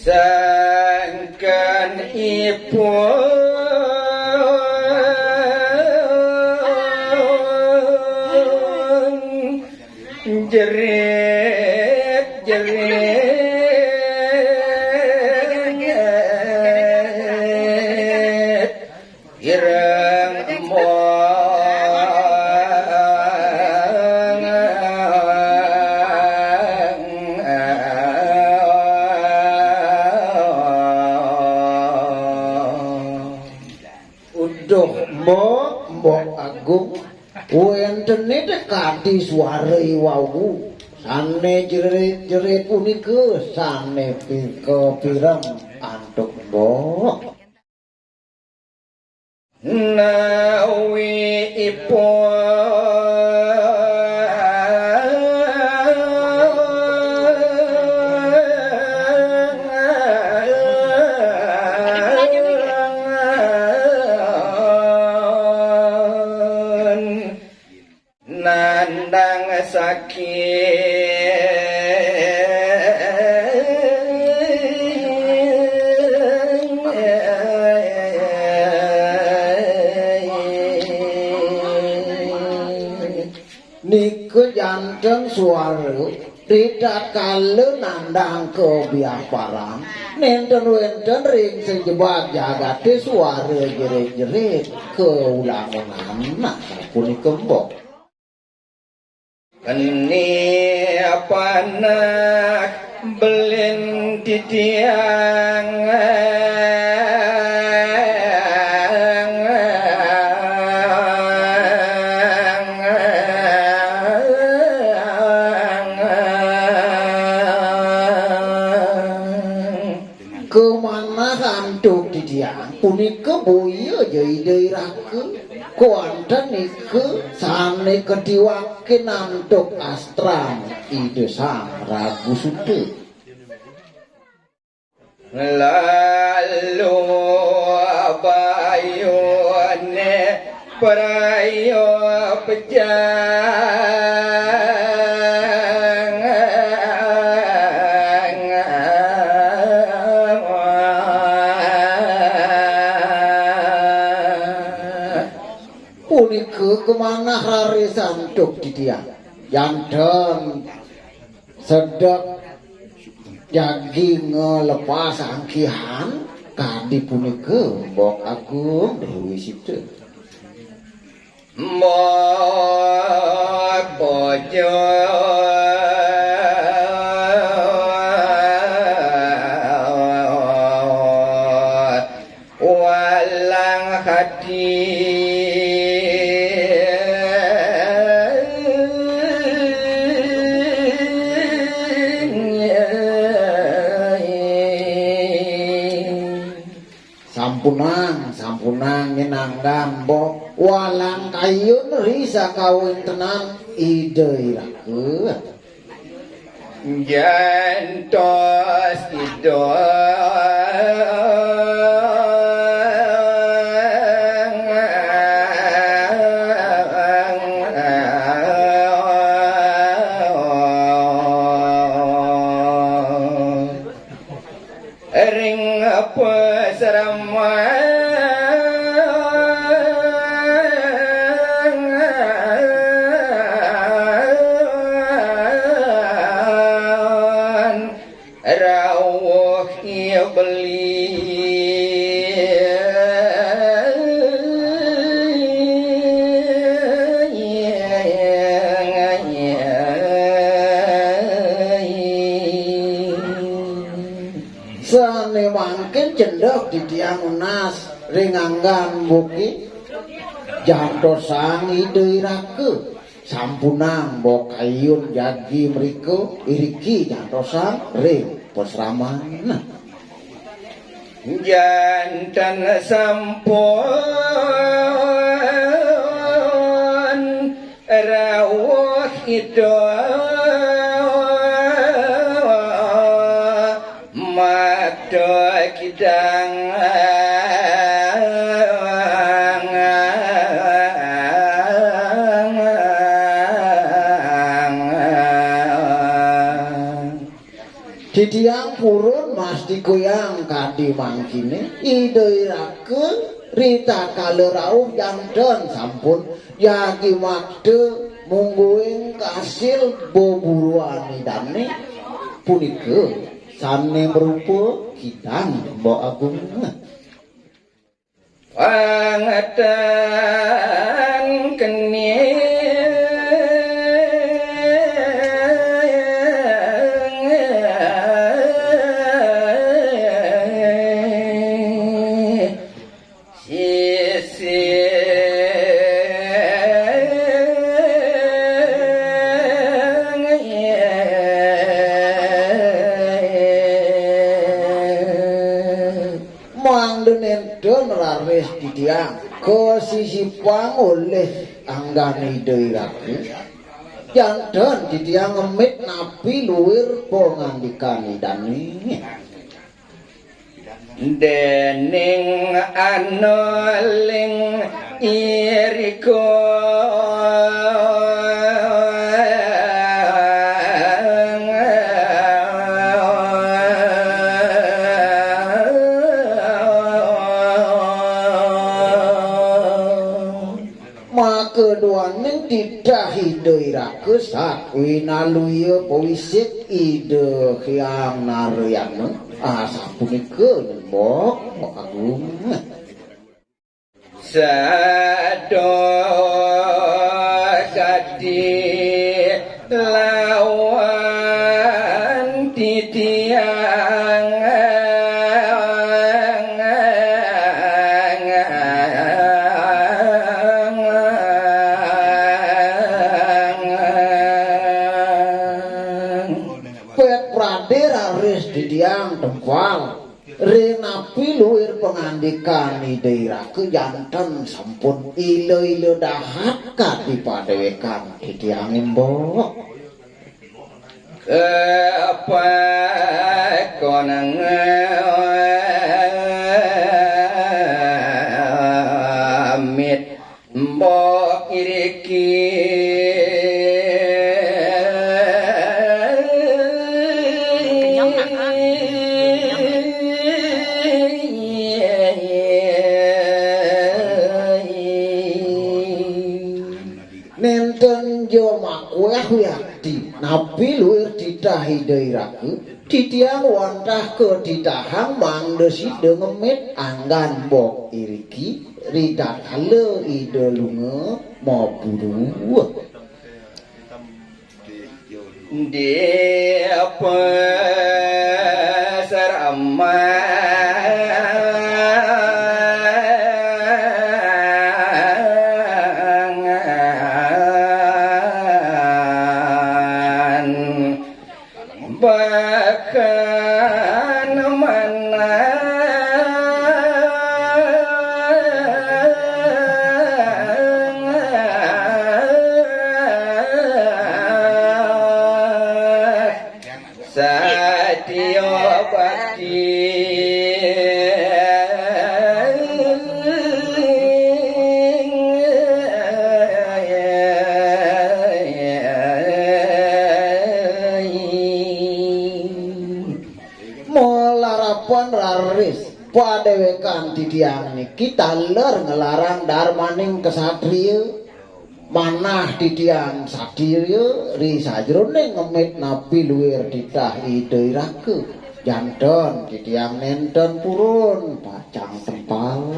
sangkan ipun jerit-jerit ireng Mbok Agung wentene dekati suare wau sane jerit-jerit punika sane kepireng antuk mbok nawi nandang sakit niku janten suara tidak kalu nandang kebiaparan nenten-wenten ring sejebak jagate suara jerit-jerit keulangan punika mbok Keni panak belin di tiang kemana hantuk di tiang punika boya jadi daerahku kuantan niku sane kediwake nantuk astram ide sang ragu sude lalu bayune prayo kemana hari santuk di dia jantan sedek jagi ngelepas angkihan kadi punika mbok Agung dewi situ mbok bojo walang hati sampunang nyenangkan mbok walang kayun risa kawin tenang ide iraku jantos ring apa seraman rawuh ia beli sane mangken cendok di tiang unas ringanggan buki jantosang ide iraku sampunang mbok kayun jagi mriko iriki jantosang ring posraman jantan sampun rawuh itu mata kidang Ditiang purun mesti goyang kadi mangkine idoirake rita kalerau janten sampun yaki makde mungguing kasil boburuan idane punika sane merupa kitang mbok agung wangedan kene Didiang kesisipang oleh anggani dairaku janten didiang ngemit nabi luwir pengandikani dani dening anoling iriko keduanya didahi dairaku sakwinaluya powisit ide hyang narayana sapunika mbok agung sado gadi lawan titiang didiang tempal renapi luwir pengandikani dairaku janten sampun ilo-ilo dahat kadi padewekan didiang mbok apa konang amit mbok iriki nabi luwir didahi dairaku ditiang wantah ke ditahang mangdesi dengemit anggan bok iriki rida kale ide lunga mau buru di apa serama bahkan mana satyo bakti padewekan didiang niki taler ngelarang darmaning kesatria manah didiang sadria ri sajroning ngemit nabi luwir didahi dairaku janten didiang nenten purun pacang tempal